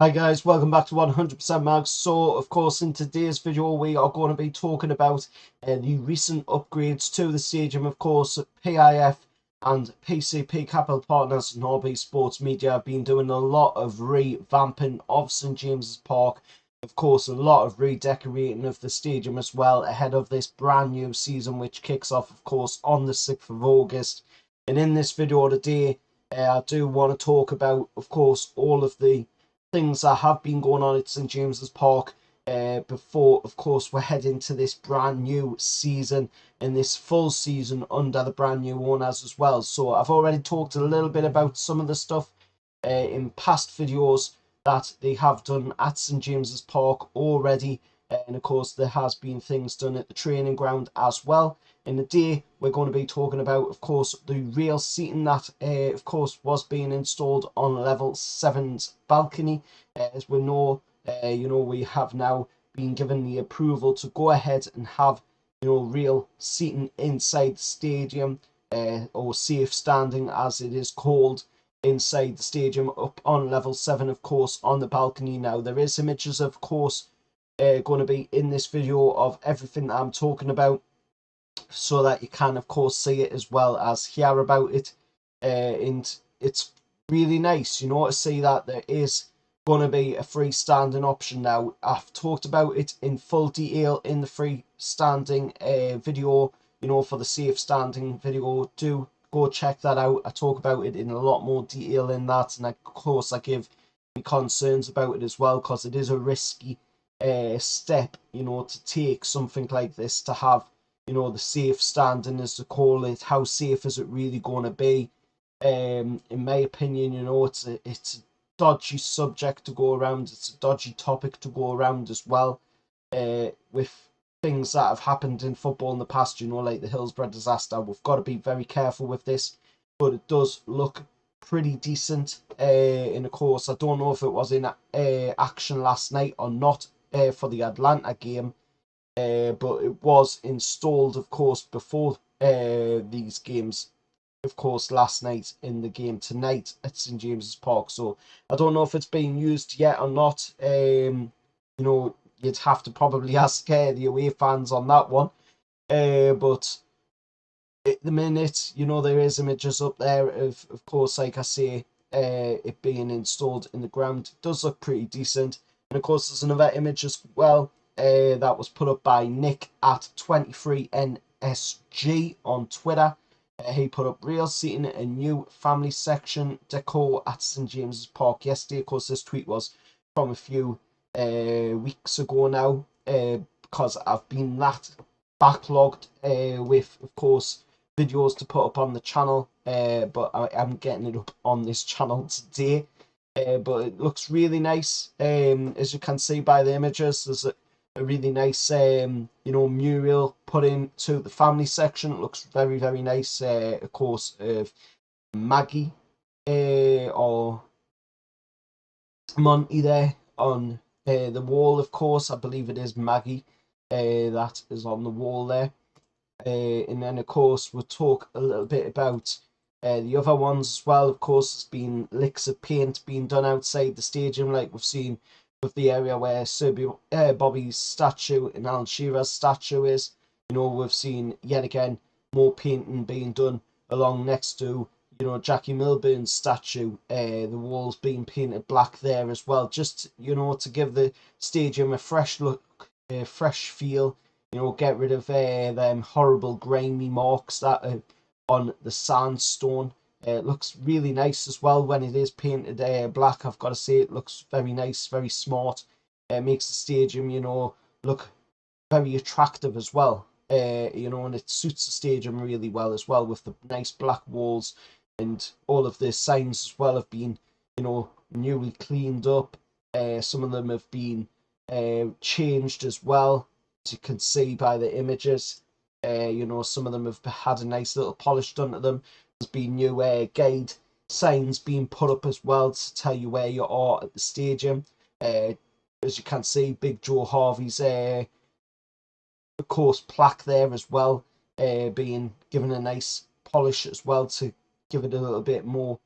Hi guys, welcome back to 100% Mags. So, of course, in today's video, we are going to be talking about the recent upgrades to the stadium. Of course, PIF and PCP Capital Partners and Hobby Sports Media have been doing a lot of revamping of St James's Park. Of course, a lot of redecorating of the stadium as well ahead of this brand new season, which kicks off, of course, on the 6th of August. And in this video today, I do want to talk about, of course, all of the things that have been going on at St James's Park before, of course, we're heading to this brand new season and this full season under the brand new owners as well. So I've already talked a little bit about some of the stuff in past videos that they have done at St James's Park already. And of course, there has been things done at the training ground as well. In the day, we're going to be talking about, of course, the real seating that, of course, was being installed on level 7's balcony. As we know, we have now been given the approval to go ahead and have, real seating inside the stadium, or safe standing as it is called, inside the stadium up on level 7, of course, on the balcony. Now, there is images, of course, going to be in this video of everything that I'm talking about, so that you can, of course, see it as well as hear about it. And it's really nice, to see that there is going to be a freestanding option now. I've talked about it in full detail in the freestanding video, for the safe standing video. Do go check that out. I talk about it in a lot more detail in that, and of course I give my concerns about it as well, because it is a risky step, to take something like this, to have, the safe standing, as to call it. How safe is it really going to be? In my opinion, it's a dodgy subject to go around. It's a dodgy topic to go around as well, with things that have happened in football in the past, like the Hillsborough disaster. We've got to be very careful with this, but it does look pretty decent. And of course, I don't know if it was in action last night or not, for the Atlanta game, but it was installed, of course, before these games, of course, last night in the game tonight at St James's Park. So I don't know if it's being used yet or not. You'd have to probably ask the away fans on that one. But at the minute, there is images up there of course, like I say, it being installed in the ground. It does look pretty decent. And of course, there's another image as well that was put up by Nick at 23NSG on Twitter. He put up real seating, a new family section decor at St James's Park yesterday. Of course, this tweet was from a few weeks ago now, because I've been that backlogged with, of course, videos to put up on the channel, but I am getting it up on this channel today. But it looks really nice. As you can see by the images, there's a really nice mural put into the family section. It looks very, very nice. Of course, of Maggie or Monty there on the wall. Of course, I believe it is Maggie that is on the wall there. And then, of course, we'll talk a little bit about the other ones as well. Of course, there's been licks of paint being done outside the stadium, like we've seen with the area where Bobby's statue and Alan Shearer's statue is. We've seen yet again more painting being done along next to, Jackie Milburn's statue. The walls being painted black there as well, just, to give the stadium a fresh look, a fresh feel. Get rid of them horrible grimy marks that are on the sandstone. It looks really nice as well when it is painted black. I've got to say, it looks very nice, very smart. It makes the stadium, look very attractive as well. And it suits the stadium really well as well, with the nice black walls, and all of the signs as well have been, newly cleaned up. Some of them have been changed as well, as you can see by the images. Some of them have had a nice little polish done to them. There's been new guide signs being put up as well to tell you where you are at the stadium. As you can see, Big Joe Harvey's, of course, plaque there as well, being given a nice polish as well to give it a little bit more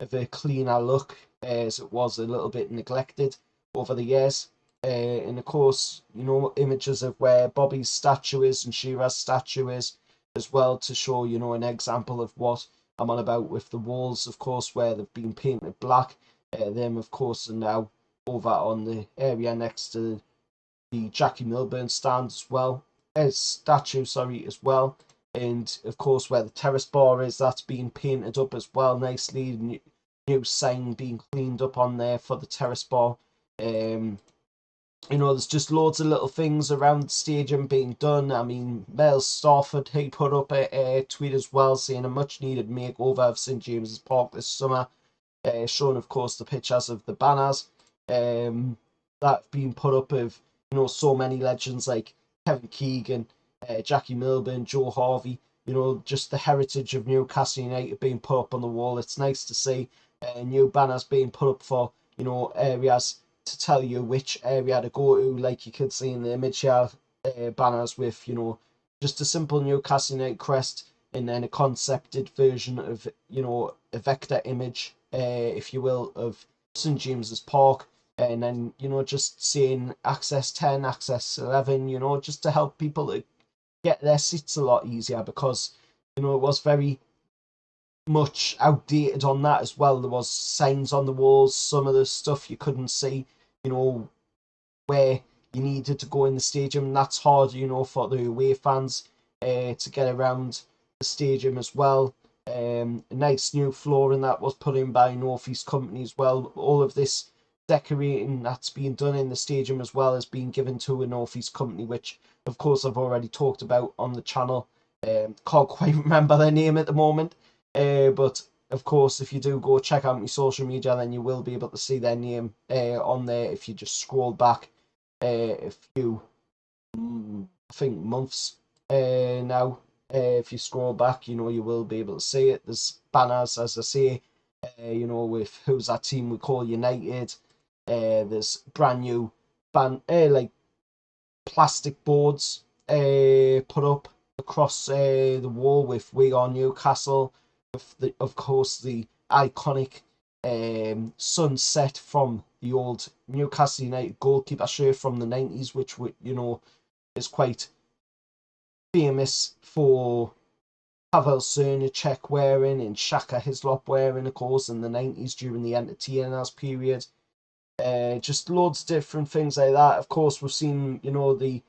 of a cleaner look. as it was a little bit neglected over the years. And of course, you know, images of where Bobby's statue is and Shira's statue is as well, to show, you know, an example of what I'm on about with the walls, of course, where they've been painted black. Them, of course, are now over on the area next to the Jackie Milburn stand as well, statue, sorry, as well. And of course, where the terrace bar is, that's being painted up as well nicely. New sign being cleaned up on there for the terrace bar. You know, there's just loads of little things around the stadium being done. I mean, Mel Stafford, he put up a tweet as well saying a much needed makeover of St James's Park this summer, showing, of course, the pictures of the banners that have been put up of, you know, so many legends like Kevin Keegan, Jackie Milburn, Joe Harvey, you know, just the heritage of Newcastle United being put up on the wall. It's nice to see new banners being put up for, you know, areas to tell you which area to go to, like you could see in the image here, banners with, you know, just a simple Newcastle United crest and then a concepted version of, you know, a vector image, if you will, of St James's Park, and then, you know, just saying access 10, access 11, you know, just to help people to get their seats a lot easier, because, you know, it was very much outdated on that as well. There was signs on the walls, some of the stuff you couldn't see, you know, where you needed to go in the stadium, and that's hard, you know, for the away fans to get around the stadium as well. A nice new flooring that was put in by Northeast Company as well. All of this decorating that's being done in the stadium as well has been given to a Northeast Company, which of course I've already talked about on the channel. Can't quite remember their name at the moment, but of course, if you do go check out my social media, then you will be able to see their name on there if you just scroll back a few, I think, months now. If you scroll back, you know, you will be able to see it. There's banners, as I say, you know, with who's that team we call United. There's brand new like plastic boards put up across the wall with "We Are Newcastle," with the, of course, the iconic sunset from the old Newcastle United goalkeeper shirt from the 90s, which, you know, is quite famous for Pavel Srnicek wearing and Shaka Hislop wearing, of course, in the 90s during the entertainers period. Just loads of different things like that. Of course, we've seen, you know, the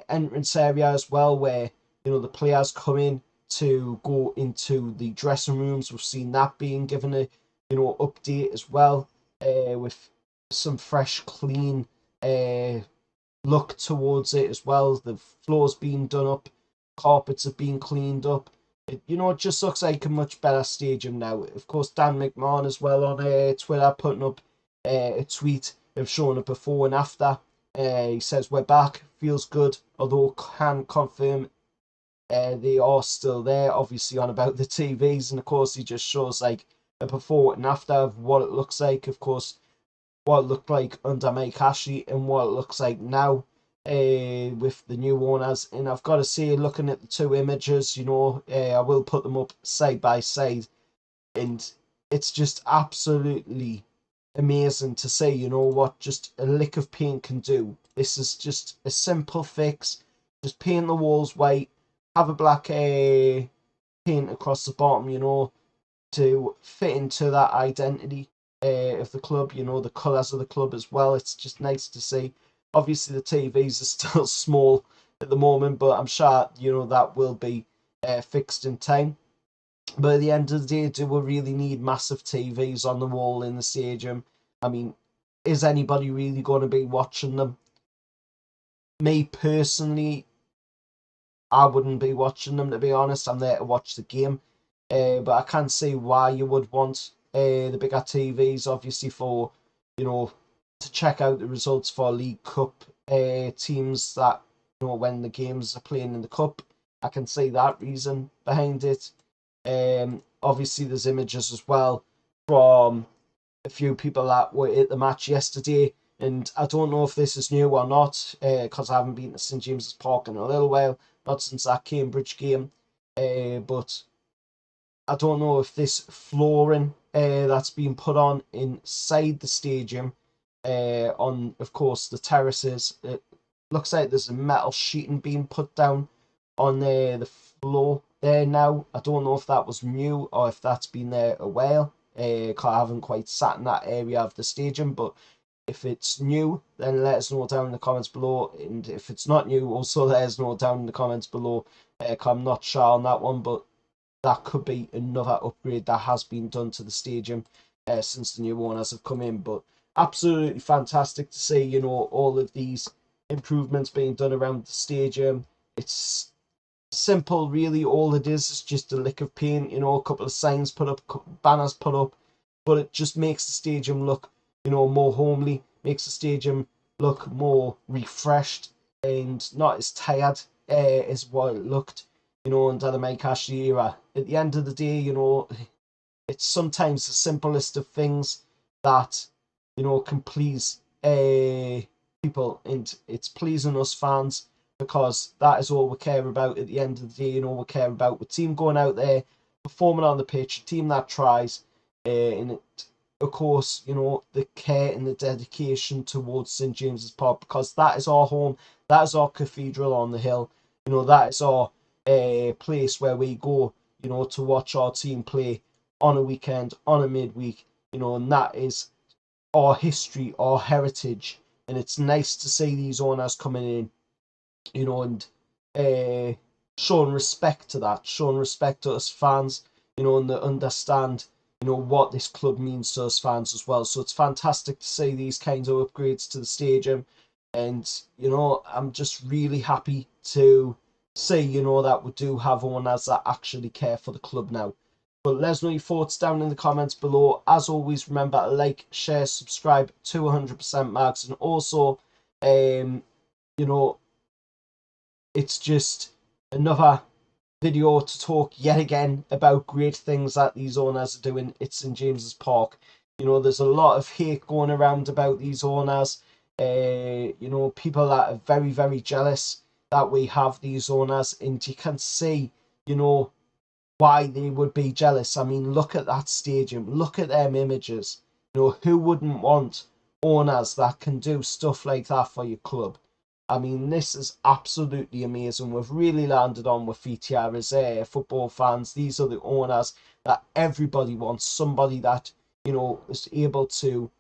entrance area as well, where, you know, the players come in to go into the dressing rooms. We've seen that being given a, you know, update as well, with some fresh, clean look towards it as well. The floors being done up, carpets have been cleaned up. You know, it just looks like a much better stadium now. Of course, Dan McMahon as well on Twitter putting up a tweet of showing a before and after. He says, "We're back, feels good, although can't confirm they are still there," obviously on about the TVs. And of course, he just shows like a before and after of what it looks like. Of course, what it looked like under Mike Ashley and what it looks like now with the new owners. And I've got to say, looking at the two images, you know, I will put them up side by side, and it's just absolutely amazing to see, you know, what just a lick of paint can do. This is just a simple fix. Just paint the walls white, have a black paint across the bottom, you know, to fit into that identity of the club, you know, the colours of the club as well. It's just nice to see. Obviously, the TVs are still small at the moment, but I'm sure, you know, that will be fixed in time. But at the end of the day, do we really need massive TVs on the wall in the stadium? I mean, is anybody really going to be watching them? Me personally, I wouldn't be watching them, to be honest. I'm there to watch the game. But I can see why you would want the bigger TVs, obviously, for, you know, to check out the results for League Cup teams that, you know, when the games are playing in the Cup. I can see that reason behind it. Obviously, there's images as well from a few people that were at the match yesterday, and I don't know if this is new or not, because I haven't been to St James's Park in a little while, not since that Cambridge game, but I don't know if this flooring that's been put on inside the stadium, on, of course, the terraces. It looks like there's a metal sheeting being put down on the floor there now. I don't know if that was new or if that's been there a while. 'Cause I haven't quite sat in that area of the stadium, but if it's new, then let us know down in the comments below. And if it's not new, also let us know down in the comments below. 'Cause I'm not sure on that one, but that could be another upgrade that has been done to the stadium since the new owners have come in. But absolutely fantastic to see, you know, all of these improvements being done around the stadium. It's simple, really. All it is just a lick of paint, you know, a couple of signs put up, banners put up, but it just makes the stadium look, you know, more homely, makes the stadium look more refreshed and not as tired as what it looked, you know, under the Mike Ashley era. At the end of the day, you know, it's sometimes the simplest of things that, you know, can please people, and it's pleasing us fans, because that is all we care about at the end of the day. You know, we care about the team going out there, performing on the pitch, a team that tries, and it, of course, you know, the care and the dedication towards St James's Park, because that is our home, that is our cathedral on the hill. You know, that is our place where we go, you know, to watch our team play on a weekend, on a midweek, you know, and that is our history, our heritage. And it's nice to see these owners coming in, you know, and showing respect to that, showing respect to us fans, you know, and they understand, you know, what this club means to us fans as well. So it's fantastic to see these kinds of upgrades to the stadium. And, you know, I'm just really happy to see, you know, that we do have owners that actually care for the club now. But let us know your thoughts down in the comments below. As always, remember to like, share, subscribe to 100% Mags. And also, you know, it's just another video to talk yet again about great things that these owners are doing at St James's Park. You know, there's a lot of hate going around about these owners. You know, people that are very, very jealous that we have these owners, and you can see, you know, why they would be jealous. I mean, look at that stadium, look at them images. You know, who wouldn't want owners that can do stuff like that for your club? I mean, this is absolutely amazing. We've really landed on with VTR as football fans. These are the owners that everybody wants. Somebody that, you know, is able to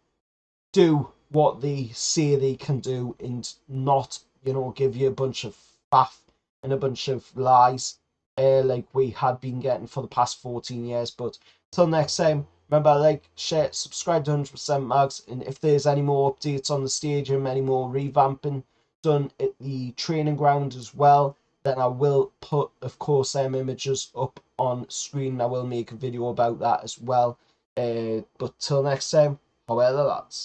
do what they say they can do and not, you know, give you a bunch of faff and a bunch of lies like we had been getting for the past 14 years. But till next time, remember, like, share, subscribe to 100% Mags, and if there's any more updates on the stadium, any more revamping done at the training ground as well, then I will put, of course, them images up on screen. I will make a video about that as well. But till next time, however, lads.